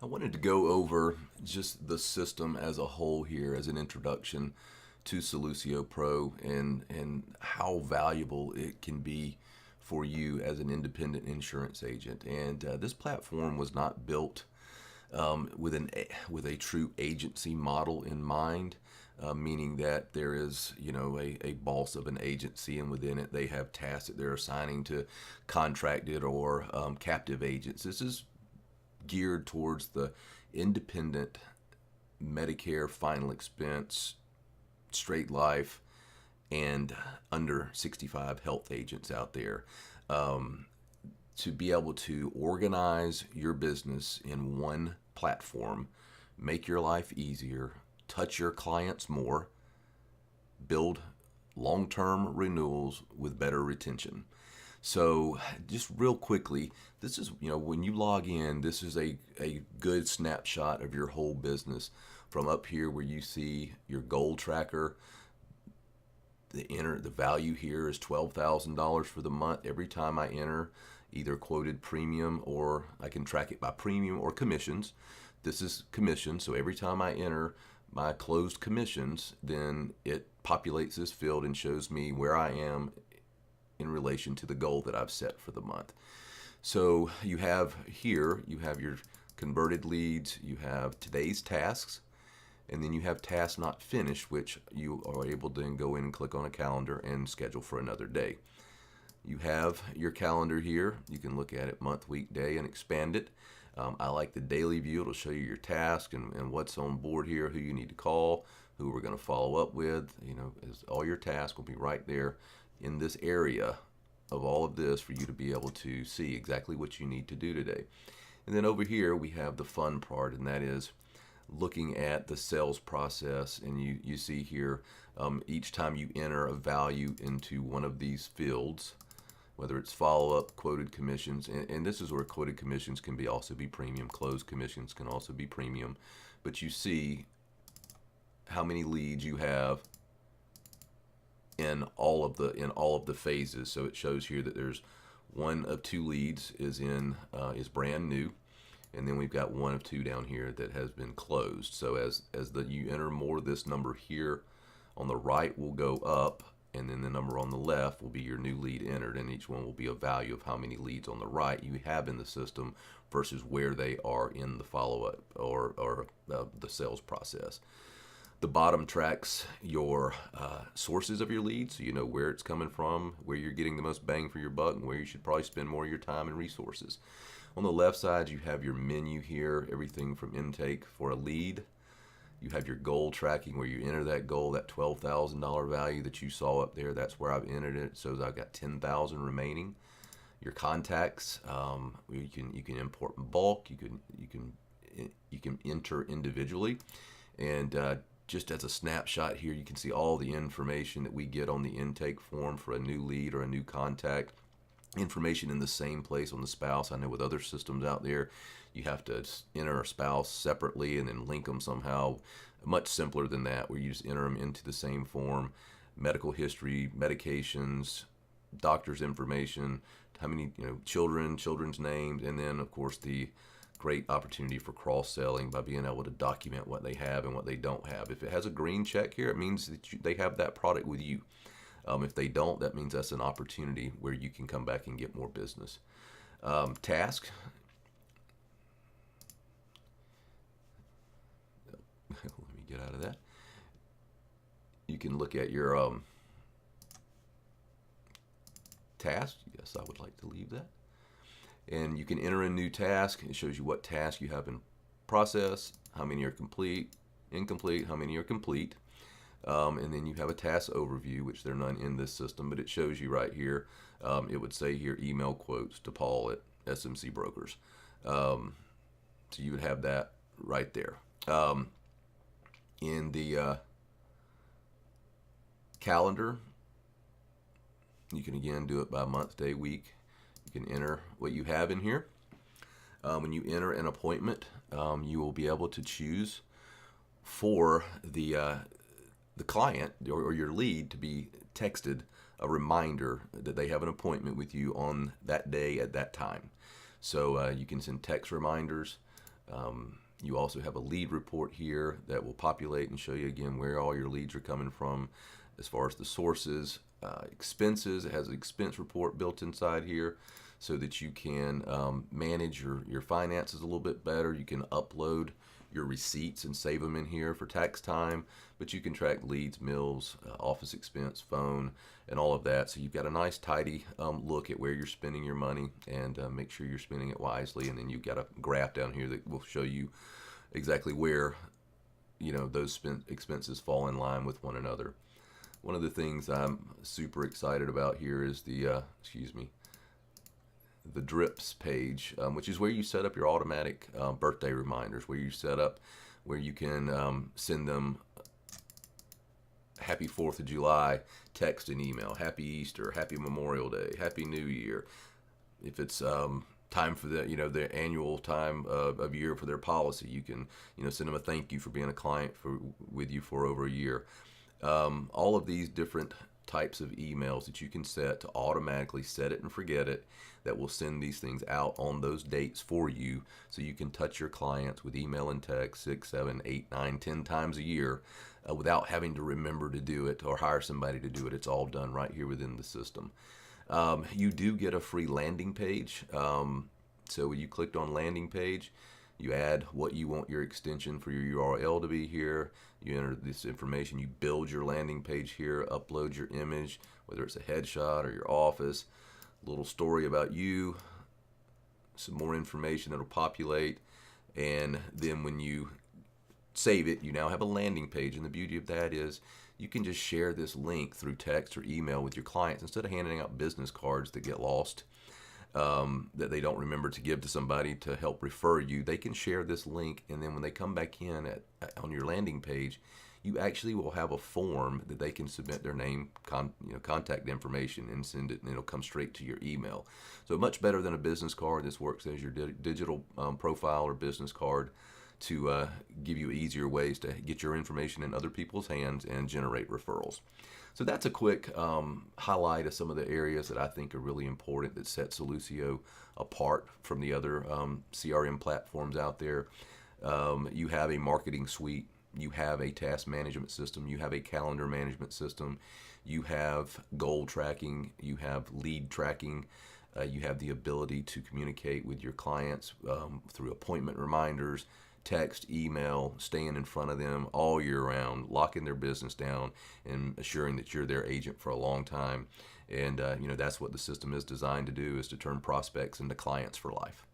I wanted to go over just the system as a whole here as an introduction to SoluseoPro and how valuable it can be for you as an independent insurance agent. And this platform was not built with a true agency model in mind, meaning that there is a boss of an agency, and within it they have tasks that they're assigning to contracted or captive agents. This is geared towards the independent Medicare final expense, straight life, and under 65 health agents out there. Um, to be able to organize your business in one platform, make your life easier, touch your clients more, build long term renewals with better retention. So, just real quickly, this is, when you log in, this is a good snapshot of your whole business. From up here where you see your goal tracker, the value here is $12,000 for the month. Every time I enter either quoted premium, or I can track it by premium or commissions. This is commission, so every time I enter my closed commissions, then it populates this field and shows me where I am in relation to the goal that I've set for the month. So you have here, you have your converted leads, you have today's tasks, and then you have tasks not finished, which you are able to then go in and click on a calendar and schedule for another day. You have your calendar here. You can look at it month, week, day, and expand it. I like the daily view. It'll show you your task and what's on board here, who you need to call, who we're going to follow up with. All your tasks will be right there in this area of all of this for you to be able to see exactly what you need to do today. And then over here we have the fun part, and that is looking at the sales process. And you see here, each time you enter a value into one of these fields, whether it's follow-up, quoted commissions, and this is where quoted commissions can also be premium, closed commissions can also be premium, but you see how many leads you have in all of the phases. So it shows here that there's one of two leads is brand new, and then we've got one of two down here that has been closed. So as you enter more, this number here on the right will go up, and then the number on the left will be your new lead entered, and each one will be a value of how many leads on the right you have in the system versus where they are in the follow-up or the sales process. The bottom tracks your sources of your leads, so you know where it's coming from, where you're getting the most bang for your buck, and where you should probably spend more of your time and resources. On the left side, you have your menu here, everything from intake for a lead. You have your goal tracking where you enter that goal, that $12,000 value that you saw up there. That's where I've entered it. So I've got 10,000 remaining. Your contacts, you can import in bulk. You can enter individually, and just as a snapshot here, you can see all the information that we get on the intake form for a new lead or a new contact. Information in the same place on the spouse. I know with other systems out there, you have to enter a spouse separately and then link them somehow. Much simpler than that, where you just enter them into the same form. Medical history, medications, doctor's information, how many children's names, and then of course the great opportunity for cross-selling by being able to document what they have and what they don't have. If it has a green check here, it means that they have that product with you. If they don't, that means that's an opportunity where you can come back and get more business. Task. Let me get out of that. You can look at your task. Yes, I would like to leave that. And you can enter a new task. It shows you what task you have in process, how many are complete, incomplete, how many are complete. And then you have a task overview, which there are none in this system, but it shows you right here. It would say here, email quotes to Paul at SMC Brokers. So you would have that right there. In the calendar, you can again do it by month, day, week. You can enter what you have in here. When you enter an appointment, you will be able to choose for the client or your lead to be texted a reminder that they have an appointment with you on that day at that time. So you can send text reminders. You also have a lead report here that will populate and show you again where all your leads are coming from as far as the sources. Expenses, it has an expense report built inside here so that you can manage your finances a little bit better. You can upload your receipts and save them in here for tax time, but you can track leads, meals, office expense, phone, and all of that. So you've got a nice tidy look at where you're spending your money, and make sure you're spending it wisely. And then you've got a graph down here that will show you exactly where those expenses fall in line with one another. One of the things I'm super excited about here is the drips page, which is where you set up your automatic birthday reminders, where you can send them Happy 4th of July text and email, Happy Easter, Happy Memorial Day, Happy New Year. If it's time for the annual time of year for their policy, you can send them a thank you for being a client with you for over a year. All of these different types of emails that you can set to automatically set it and forget it, that will send these things out on those dates for you, so you can touch your clients with email and text 6, 7, 8, 9, 10 times a year without having to remember to do it or hire somebody to do it. It's all done right here within the system. You do get a free landing page. So when you clicked on landing page, you add what you want your extension for your URL to be here. You enter this information, you build your landing page here, upload your image, whether it's a headshot or your office, a little story about you, some more information that'll populate, and then when you save it, you now have a landing page. And the beauty of that is you can just share this link through text or email with your clients instead of handing out business cards that get lost, that they don't remember to give to somebody to help refer you. They can share this link, and then when they come back in on your landing page, you actually will have a form that they can submit their name, contact information, and send it, and it'll come straight to your email. So much better than a business card. This works as your digital profile or business card to give you easier ways to get your information in other people's hands and generate referrals. So that's a quick highlight of some of the areas that I think are really important that set Solusio apart from the other CRM platforms out there. You have a marketing suite, you have a task management system, you have a calendar management system, you have goal tracking, you have lead tracking, you have the ability to communicate with your clients through appointment reminders, text, email, staying in front of them all year round, locking their business down, and assuring that you're their agent for a long time. And that's what the system is designed to do, is to turn prospects into clients for life.